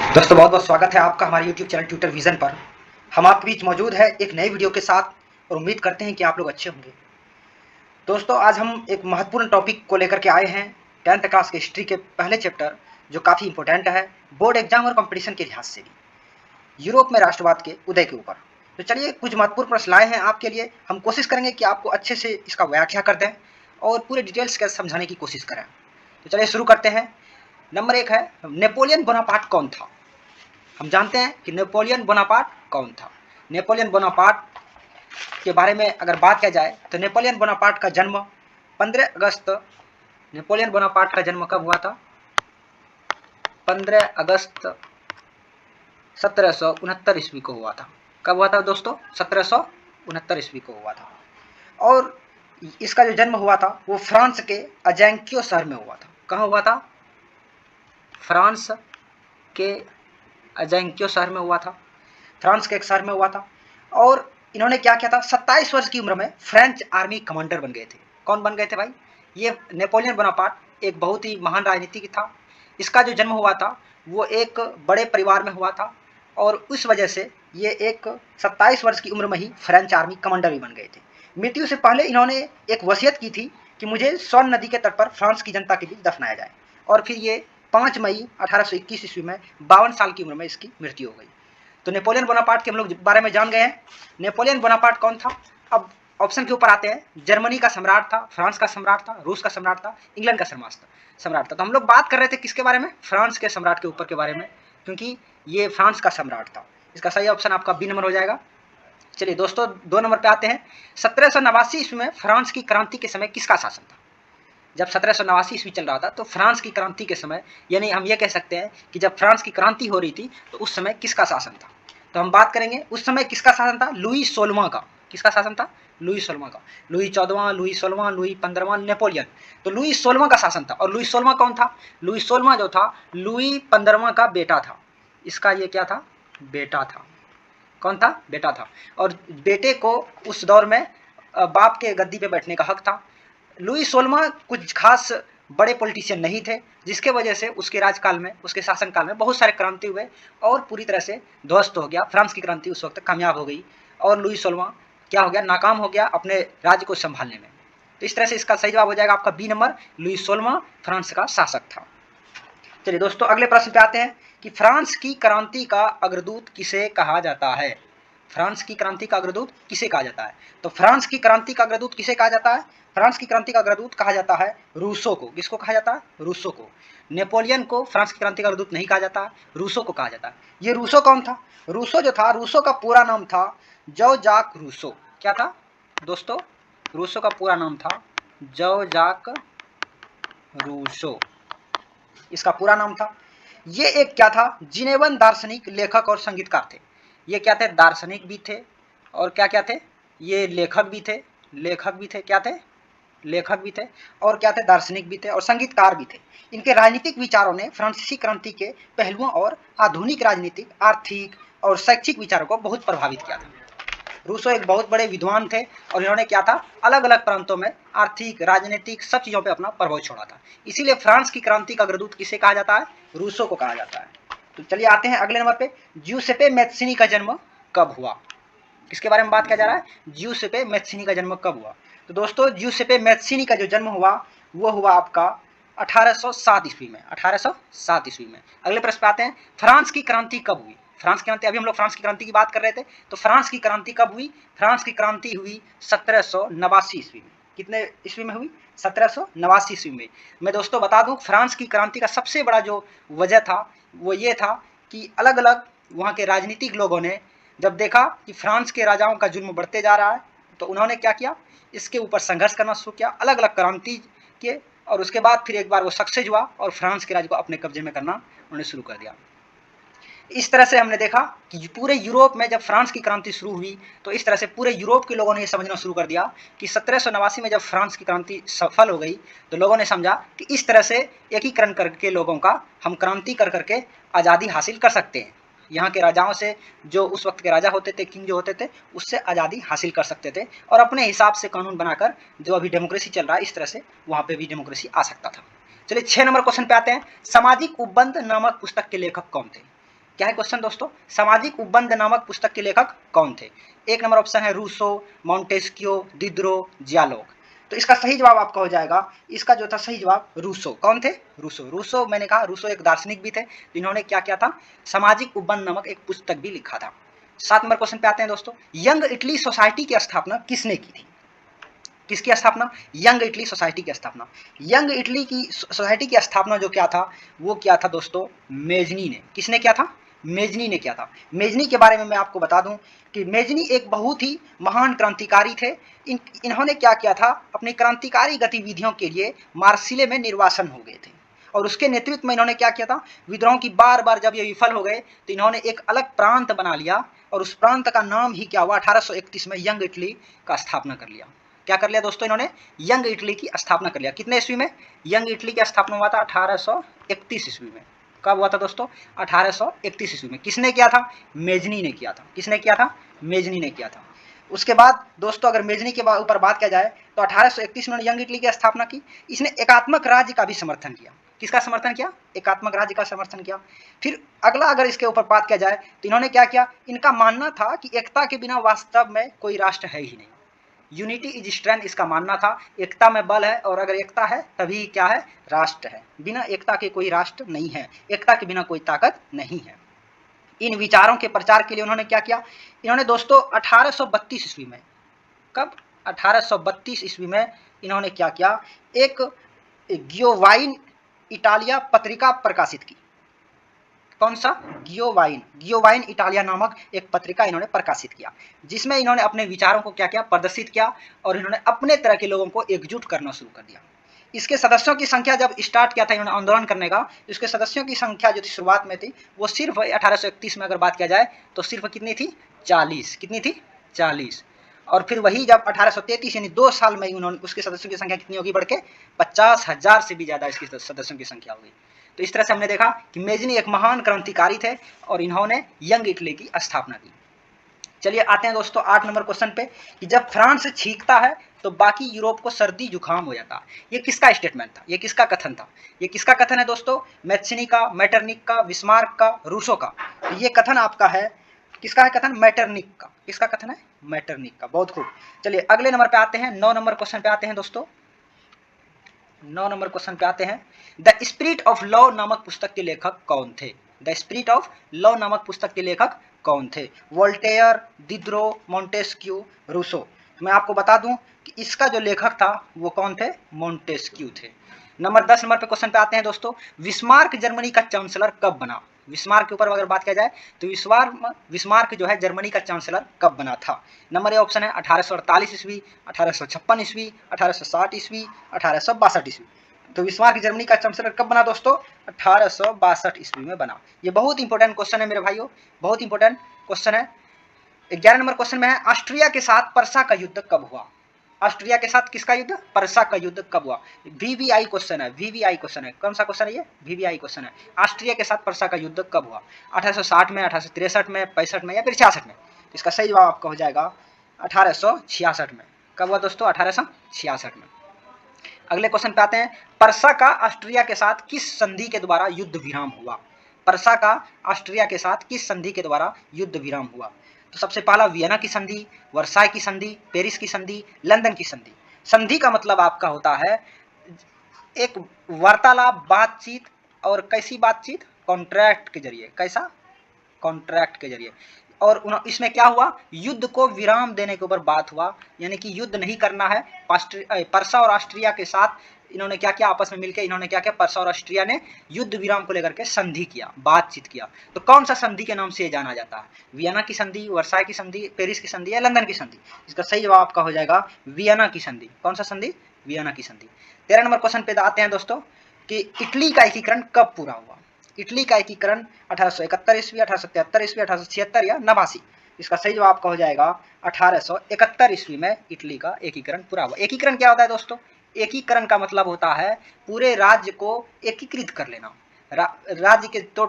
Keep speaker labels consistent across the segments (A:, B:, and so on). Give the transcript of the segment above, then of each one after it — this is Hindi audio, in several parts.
A: दोस्तों बहुत बहुत स्वागत है आपका हमारे YouTube चैनल ट्यूटर विजन पर। हम आपके बीच मौजूद है एक नई वीडियो के साथ और उम्मीद करते हैं कि आप लोग अच्छे होंगे। दोस्तों आज हम एक महत्वपूर्ण टॉपिक को लेकर के आए हैं 10th क्लास के हिस्ट्री के पहले चैप्टर, जो काफ़ी इंपॉर्टेंट है बोर्ड एग्जाम और कंपटीशन के लिहाज से भी, यूरोप में राष्ट्रवाद के उदय के ऊपर। तो चलिए कुछ महत्वपूर्ण प्रश्न लाए हैं आपके लिए। हम कोशिश करेंगे कि आपको अच्छे से इसका व्याख्या कर दें और पूरे डिटेल्स के समझाने की कोशिश करें। तो चलिए शुरू करते हैं। नंबर 1 है, नेपोलियन बोनापार्ट कौन था? हम जानते हैं कि नेपोलियन बोनापार्ट कौन था। नेपोलियन बोनापार्ट के बारे में अगर बात किया जाए तो नेपोलियन बोनापार्ट का जन्म 15 अगस्त, नेपोलियन बोनापार्ट का जन्म कब हुआ था? 15 अगस्त 1769 ईस्वी को हुआ था। कब हुआ था दोस्तों? 1769 ईस्वी को हुआ था। और इसका जो जन्म हुआ था वो फ्रांस के अजैंक्यो शहर में हुआ था। कहाँ हुआ था? फ्रांस के अजैंक्यो शहर में हुआ था। फ्रांस के एक शहर में हुआ था। और इन्होंने क्या किया था? 27 वर्ष की उम्र में फ्रेंच आर्मी कमांडर बन गए थे। कौन बन गए थे भाई? ये नेपोलियन बोनापार्ट एक बहुत ही महान राजनीतिक था। इसका जो जन्म हुआ था वो एक बड़े परिवार में हुआ था और उस वजह से ये एक 27 वर्ष की उम्र में ही फ्रेंच आर्मी कमांडर भी बन गए थे। मृत्यु से पहले इन्होंने एक वसीयत की थी कि मुझे सोन नदी के तट पर फ्रांस की जनता के बीच दफनाया जाए। और फिर ये 5 मई 1821 ईस्वी में 52 साल की उम्र में इसकी मृत्यु हो गई। तो नेपोलियन बोनापार्ट के हम लोग बारे में जान गए हैं। नेपोलियन बोनापार्ट कौन था? अब ऑप्शन के ऊपर आते हैं। जर्मनी का सम्राट था, फ्रांस का सम्राट था, रूस का सम्राट था, इंग्लैंड का सम्राट था। तो हम लोग बात कर रहे थे किसके बारे में? फ्रांस के सम्राट के ऊपर के बारे में, क्योंकि ये फ्रांस का सम्राट था। इसका सही ऑप्शन आपका बी नंबर हो जाएगा। चलिए दोस्तों 2 नंबर पे आते हैं। 1789 ईस्वी में फ्रांस की क्रांति के समय किसका शासन था? जब 1789 ईस्वी चल रहा था तो फ्रांस की क्रांति के समय, यानी हम ये कह सकते हैं कि जब फ्रांस की क्रांति हो रही थी तो उस समय किसका शासन था? तो हम बात करेंगे उस समय किसका शासन था? लुई 16वां का। किसका शासन था? लुई 16वां का। लुई 14वां, लुई 16वां, लुई 15वां, नेपोलियन। तो लुई 16वां का शासन था। और लुई 16वां कौन था? लुई 16वां जो था लुई 15वां का बेटा था। इसका ये क्या था? बेटा था। कौन था? बेटा था। और बेटे को उस दौर में बाप के गद्दी पे बैठने का हक था। लुई 16वां कुछ खास बड़े पॉलिटिशियन नहीं थे, जिसके वजह से उसके राजकाल में, उसके शासनकाल में बहुत सारे क्रांति हुए और पूरी तरह से ध्वस्त हो गया। फ्रांस की क्रांति उस वक्त कामयाब हो गई और लुई 16वां क्या हो गया? नाकाम हो गया अपने राज्य को संभालने में। तो इस तरह से इसका सही जवाब हो जाएगा आपका बी नंबर। लुई 16वां फ्रांस का शासक था। चलिए दोस्तों अगले प्रश्न पे आते हैं कि फ्रांस की क्रांति का अग्रदूत किसे कहा जाता है? फ्रांस की क्रांति का अग्रदूत किसे कहा जाता है? तो फ्रांस की क्रांति का अग्रदूत किसे कहा जाता है? फ्रांस की क्रांति का अग्रदूत कहा जाता है रूसो को। किसको कहा जाता है? रूसो को। नेपोलियन को फ्रांस की क्रांति का अग्रदूत नहीं कहा जाता, रूसो को कहा जाता है। ये रूसो कौन था? रूसो जो था, रूसो का पूरा नाम था जौ जाक रूसो। क्या था दोस्तों? रूसो का पूरा नाम था जौ जाक रूसो। इसका पूरा नाम था। ये एक क्या था? जिनेवन दार्शनिक, लेखक और संगीतकार थे। ये क्या थे? दार्शनिक भी थे और क्या क्या थे? ये लेखक भी थे। लेखक भी थे। क्या थे? लेखक भी थे। और क्या थे? दार्शनिक भी थे और संगीतकार भी थे। इनके राजनीतिक विचारों ने फ्रांसीसी क्रांति के पहलुओं और आधुनिक राजनीतिक, आर्थिक और शैक्षिक विचारों को बहुत प्रभावित किया था। रूसो एक बहुत बड़े विद्वान थे और इन्होंने क्या था? अलग अलग प्रांतों में आर्थिक, राजनीतिक सब चीज़ों पे अपना प्रभाव छोड़ा था। इसीलिए फ्रांस की क्रांति का अग्रदूत किसे कहा जाता है? रूसो को कहा जाता है। तो चलिए आते हैं अगले नंबर पे। ज्यूसेपे मैत्सिनी का जन्म कब हुआ? किसके बारे में बात किया जा रहा है? ज्यूसेपे मैत्सिनी का जन्म कब हुआ? तो दोस्तों ज्यूसेपे मैत्सिनी का जो जन्म हुआ वो हुआ आपका 1807 ईस्वी में। 1807 ईस्वी में। अगले प्रश्न पे आते हैं। फ्रांस की क्रांति कब हुई? फ्रांस की क्रांति, अभी हम लोग फ्रांस की क्रांति की बात कर रहे थे, तो फ्रांस की क्रांति कब हुई? फ्रांस की क्रांति हुई 1789 ईस्वी में। कितने ईस्वी में हुई? 1789 ईस्वी में। मैं दोस्तों बता दूं फ्रांस की क्रांति का सबसे बड़ा जो वजह था वो ये था कि अलग अलग वहाँ के राजनीतिक लोगों ने जब देखा कि फ्रांस के राजाओं का जुल्म बढ़ते जा रहा है तो उन्होंने क्या किया? इसके ऊपर संघर्ष करना शुरू किया, अलग अलग क्रांति किए और उसके बाद फिर एक बार वो सक्सेस हुआ और फ्रांस के राज्य को अपने कब्जे में करना उन्होंने शुरू कर दिया। इस तरह से हमने देखा कि पूरे यूरोप में जब फ्रांस की क्रांति शुरू हुई तो इस तरह से पूरे यूरोप के लोगों ने ये समझना शुरू कर दिया कि 1789 में जब फ्रांस की क्रांति सफल हो गई तो लोगों ने समझा कि इस तरह से एकीकरण करके लोगों का हम क्रांति कर करके आज़ादी हासिल कर सकते हैं। यहाँ के राजाओं से, जो उस वक्त के राजा होते थे, किंग जो होते थे, उससे आज़ादी हासिल कर सकते थे और अपने हिसाब से कानून बनाकर जो अभी डेमोक्रेसी चल रहा है इस तरह से वहाँ पे भी डेमोक्रेसी आ सकता था। चलिए 6 नंबर क्वेश्चन पे आते हैं। सामाजिक उपबंध नामक पुस्तक के लेखक कौन थे? क्या है क्वेश्चन दोस्तों? सामाजिक उपबंध नामक पुस्तक के लेखक कौन थे? एक नंबर ऑप्शन है रूसो, मॉन्टेस्क्यू, दिद्रो, जियालोक। तो इसका सही जवाब आपका हो जाएगा, इसका जो था सही जवाब रूसो। कौन थे? रूसो। रूसो मैंने कहा रूसो एक दार्शनिक भी थे, इन्होंने क्या किया था? सामाजिक उपबंध नामक एक पुस्तक भी लिखा था। 7 नंबर क्वेश्चन पे आते हैं दोस्तों, यंग इटली सोसाइटी की स्थापना किसने की थी? किसकी स्थापना? यंग इटली सोसाइटी की स्थापना। यंग इटली की सोसाइटी की स्थापना जो क्या था, वो क्या था दोस्तों? मेजनी ने। किसने किया था? मेजनी ने किया था। मेजनी के बारे में मैं आपको बता दूं कि मेजनी एक बहुत ही महान क्रांतिकारी थे। इन्होंने क्या किया था? अपनी क्रांतिकारी गतिविधियों के लिए मार्सिले में निर्वासन हो गए थे और उसके नेतृत्व में इन्होंने क्या किया था? विद्रोह की बार बार जब ये विफल हो गए तो इन्होंने एक अलग प्रांत बना लिया और उस प्रांत का नाम ही क्या हुआ? 1831 में यंग इटली का स्थापना कर लिया। क्या कर लिया दोस्तों? इन्होंने यंग इटली की स्थापना कर लिया। कितने ईस्वी में यंग इटली की स्थापना हुआ था? 1831 ईस्वी में। कब हुआ था दोस्तों? 1831 ईस्वी में। किसने किया था? मेजनी ने किया था। किसने किया था? मेजनी ने किया था। उसके बाद दोस्तों अगर मेजनी के ऊपर बात किया जाए तो 1831 में यंग इटली की स्थापना की। इसने एकात्मक राज्य का भी समर्थन किया। किसका समर्थन किया? एकात्मक राज्य का समर्थन किया। फिर अगला अगर इसके ऊपर बात किया जाए तो इन्होंने क्या किया? इनका मानना था कि एकता के बिना वास्तव में कोई राष्ट्र है ही नहीं। यूनिटी इज स्ट्रेंथ इसका मानना था। एकता में बल है और अगर एकता है तभी क्या है? राष्ट्र है। बिना एकता के कोई राष्ट्र नहीं है, एकता के बिना कोई ताकत नहीं है। इन विचारों के प्रचार के लिए उन्होंने क्या किया? इन्होंने दोस्तों 1832 ईस्वी में, कब? 1832 ईस्वी में इन्होंने क्या किया? एक गियोवाइन इटालिया पत्रिका प्रकाशित की। कौन सा? गियोवाइन। गियोवाइन इटालिया नामक एक पत्रिका इन्होंने प्रकाशित किया, जिसमें इन्होंने अपने विचारों को क्या किया? प्रदर्शित किया और इन्होंने अपने तरह के लोगों को एकजुट करना शुरू कर दिया। इसके सदस्यों की संख्या जब स्टार्ट किया था इन्होंने आंदोलन करने का, इसके सदस्यों की संख्या जो थी शुरुआत में थी वो सिर्फ 1831 में अगर बात किया जाए तो सिर्फ कितनी थी? 40। कितनी थी? 40। और फिर वही जब 1833 यानी 2 साल में उन्होंने उसके सदस्यों की संख्या कितनी होगी? बढ़ के 50,000 से भी ज्यादा इसकी सदस्यों की संख्या होगी। तो इस तरह से हमने देखा कि मेजनी एक महान क्रांतिकारी थे और इन्होंने यंग इटली की स्थापना की। चलिए आते हैं दोस्तों 8 नंबर क्वेश्चन पे कि जब फ्रांस छींकता है तो बाकी यूरोप को सर्दी जुकाम हो जाता। ये किसका स्टेटमेंट था? ये किसका कथन था? ये किसका कथन है दोस्तों? मैथ्सनी का, मैटरनिक का, बिस्मार्क का, रूसो का। ये कथन आपका है, किसका है कथन? मैटरनिक का। किसका कथन है? मैटरनिक का। बहुत खूब। चलिए अगले नंबर पे आते हैं, 9 नंबर क्वेश्चन पे आते हैं दोस्तों। 9 नंबर क्वेश्चन पे आते हैं, द स्पिरिट ऑफ लव नामक पुस्तक के लेखक कौन थे? द स्पिरिट ऑफ लव नामक पुस्तक के लेखक कौन थे? Voltaire, Diderot, Montesquieu, Rousseau. मैं आपको बता दूं कि इसका जो लेखक था वो कौन थे? मॉन्टेस्क्यू थे। नंबर 10 नंबर पे क्वेश्चन पे आते हैं दोस्तों, विस्मार्क जर्मनी का चांसलर कब बना? विस्मार्क के ऊपर अगर बात किया जाए तो विस्मार्क जो है जर्मनी का चांसलर कब बना था? नंबर ए ऑप्शन है 1848 ईस्वी, 1856 ईस्वी, 1860 ईस्वी, 1862 ईस्वी। तो विस्मार्क जर्मनी का चांसलर कब बना दोस्तों? 1862 ईस्वी में बना। ये बहुत इंपॉर्टेंट क्वेश्चन है मेरे भाइयों, बहुत इंपॉर्टेंट क्वेश्चन है। 11 नंबर क्वेश्चन में है, ऑस्ट्रिया के साथ पर्सा का युद्ध कब हुआ? ऑस्ट्रिया के साथ किसका युद्ध? पर्सा का युद्ध कब हुआ? वीवीआई क्वेश्चन है, वीवीआई क्वेश्चन है। कौन सा क्वेश्चन है ये? वीवीआई क्वेश्चन है। ऑस्ट्रिया के साथ पर्सा का युद्ध कब हुआ? 1860 में, 1863 में, 65 में या फिर 66 में? इसका सही जवाब आपका हो जाएगा 1866 में। कब हुआ दोस्तों? 1866 में। अगले क्वेश्चन पे आते हैं, पर्सा का ऑस्ट्रिया के साथ किस संधि के द्वारा युद्ध विराम हुआ? पर्सा का ऑस्ट्रिया के साथ किस संधि के द्वारा युद्ध विराम हुआ? तो सबसे पहला वियना की संधि, वर्साई की संधि, पेरिस की संधि, लंदन की संधि। संधि का मतलब आपका होता है एक वार्तालाप, बातचीत। और कैसी बातचीत? कॉन्ट्रैक्ट के जरिए। कैसा? कॉन्ट्रैक्ट के जरिए। और इसमें क्या हुआ? युद्ध को विराम देने के ऊपर बात हुआ, यानी कि युद्ध नहीं करना है। पर्सा और ऑस्ट्रिया के साथ इन्होंने क्या किया? आपस में मिलकर इन्होंने क्या किया? पर्सा और ऑस्ट्रिया ने युद्ध विराम को लेकर के संधि किया, बातचीत किया। तो कौन सा संधि के नाम से ये जाना जाता है? वियना की संधि, वर्साई की संधि, पेरिस की संधि या लंदन की संधि? इसका सही जवाब आपका हो जाएगा वियना की संधि। कौन सा संधि? वियना की संधि। 13 नंबर क्वेश्चन पे आते हैं दोस्तों कि इटली का एकीकरण कब पूरा हुआ? इटली का एकीकरण 1871 ईस्वी, 1873 ईस्वी, 1876 या 89? इसका सही जवाब आपका हो जाएगा 1871 ईस्वी में इटली का एकीकरण पूरा हुआ। एकीकरण क्या होता है दोस्तों? एकीकरण का मतलब होता है पूरे राज्य को एकीकृत कर लेना। राज्य के तो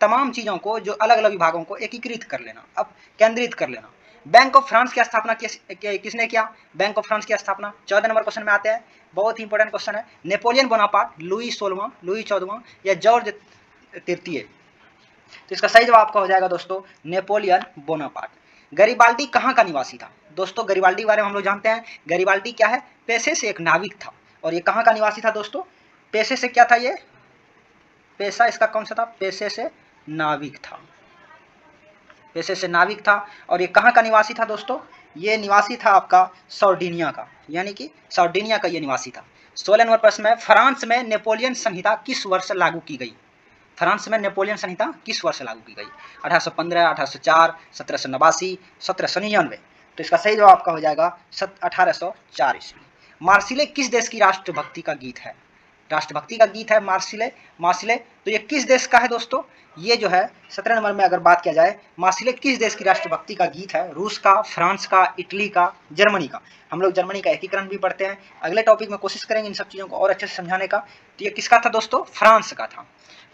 A: तमाम चीजों को, जो अलग अलग विभागों को एकीकृत कर लेना, अब केंद्रित कर लेना। बैंक ऑफ फ्रांस की स्थापना किसने किया? बैंक ऑफ फ्रांस की स्थापना। 14 नंबर क्वेश्चन में आते हैं, बहुत ही इंपॉर्टेंट क्वेश्चन है। नेपोलियन बोनापार्ट, लुई 16वां, लुई 14वां या जॉर्ज तृतीय? तो इसका सही जवाब आपका हो जाएगा दोस्तों नेपोलियन बोनापार्ट। गैरिबाल्डी कहाँ का निवासी था? दोस्तों गैरिबाल्डी के बारे में हम लोग जानते हैं, गैरिबाल्डी क्या है? पेशे से एक नाविक था। और ये कहाँ का निवासी था दोस्तों? पेशे से क्या था ये? पेशा इसका कौन सा था? पेशे से नाविक था। पेशे से नाविक था। और ये कहाँ का निवासी था दोस्तों? ये निवासी था आपका सार्डिनिया का, यानी कि सार्डिनिया का ये निवासी था। 16 नंबर प्रश्न में फ्रांस में नेपोलियन संहिता किस वर्ष लागू की गई? फ्रांस में नेपोलियन संहिता किस वर्ष लागू की गई? 1815, 1804, 1789, 1799। तो इसका सही जवाब आपका हो जाएगा 1804 ईस्वी। मार्सिले किस देश की राष्ट्रभक्ति का गीत है? राष्ट्रभक्ति का गीत है मार्सिले। मार्सिले तो ये किस देश का है दोस्तों? ये जो है 17 नंबर में अगर बात किया जाए, मार्सिले किस देश की राष्ट्रभक्ति का गीत है? रूस का, फ्रांस का, इटली का, जर्मनी का। हम लोग जर्मनी का एकीकरण भी पढ़ते हैं। अगले टॉपिक में कोशिश करेंगे इन सब चीज़ों को और अच्छे से समझाने का। तो ये किसका था दोस्तों? फ्रांस का था।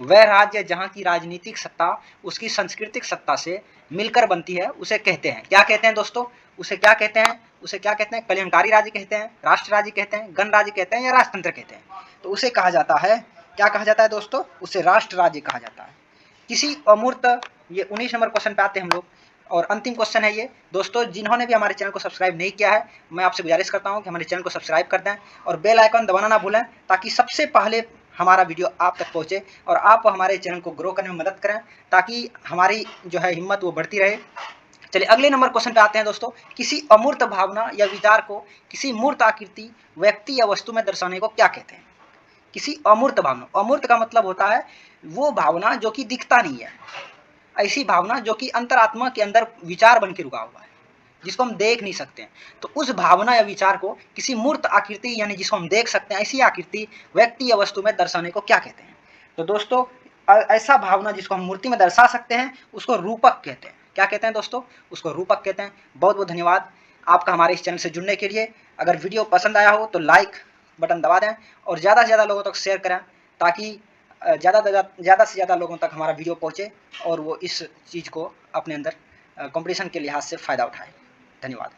A: वह राज्य जहाँ की राजनीतिक सत्ता उसकी सांस्कृतिक सत्ता से मिलकर बनती है उसे कहते हैं, क्या कहते हैं दोस्तों? उसे क्या कहते हैं? उसे क्या कहते हैं? कल्याणकारी राज्य कहते हैं, राष्ट्र राज्य कहते हैं, गणराज्य कहते हैं या राजतंत्र कहते हैं? तो उसे कहा जाता है, क्या कहा जाता है दोस्तों? उसे राष्ट्र राज्य कहा जाता है। किसी अमूर्त, ये 19 नंबर क्वेश्चन पे आते हैं हम लोग, और अंतिम क्वेश्चन है ये दोस्तों। जिन्होंने भी हमारे चैनल को सब्सक्राइब नहीं किया है, मैं आपसे गुजारिश करता हूं कि हमारे चैनल को सब्सक्राइब कर दें और बेल आइकन दबाना ना भूलें, ताकि सबसे पहले हमारा वीडियो आप तक पहुंचे और आप हमारे चैनल को ग्रो करने में मदद करें, ताकि हमारी जो है हिम्मत वो बढ़ती रहे। चलिए अगले नंबर क्वेश्चन पे आते हैं दोस्तों। किसी अमूर्त भावना या विचार को किसी मूर्त आकृति, व्यक्ति या वस्तु में दर्शाने को क्या कहते हैं? किसी अमूर्त भावना, अमूर्त का मतलब होता है वो भावना जो कि दिखता नहीं है, ऐसी भावना जो कि अंतरात्मा के अंदर विचार बन के रुका हुआ है, जिसको हम देख नहीं सकते हैं। तो उस भावना या विचार को किसी मूर्त आकृति, यानी जिसको हम देख सकते हैं, ऐसी आकृति, व्यक्ति या वस्तु में दर्शाने को क्या कहते हैं? तो दोस्तों ऐसा भावना जिसको हम मूर्ति में दर्शा सकते हैं उसको रूपक कहते हैं। क्या कहते हैं दोस्तों? उसको रूपक कहते हैं। बहुत बहुत धन्यवाद आपका हमारे इस चैनल से जुड़ने के लिए। अगर वीडियो पसंद आया हो तो लाइक बटन दबा दें और ज़्यादा से ज़्यादा लोगों तक शेयर करें, ताकि ज़्यादा से ज़्यादा लोगों तक हमारा वीडियो पहुँचे और वो इस चीज़ को अपने अंदर कंपटीशन के लिहाज से फ़ायदा उठाए। धन्यवाद।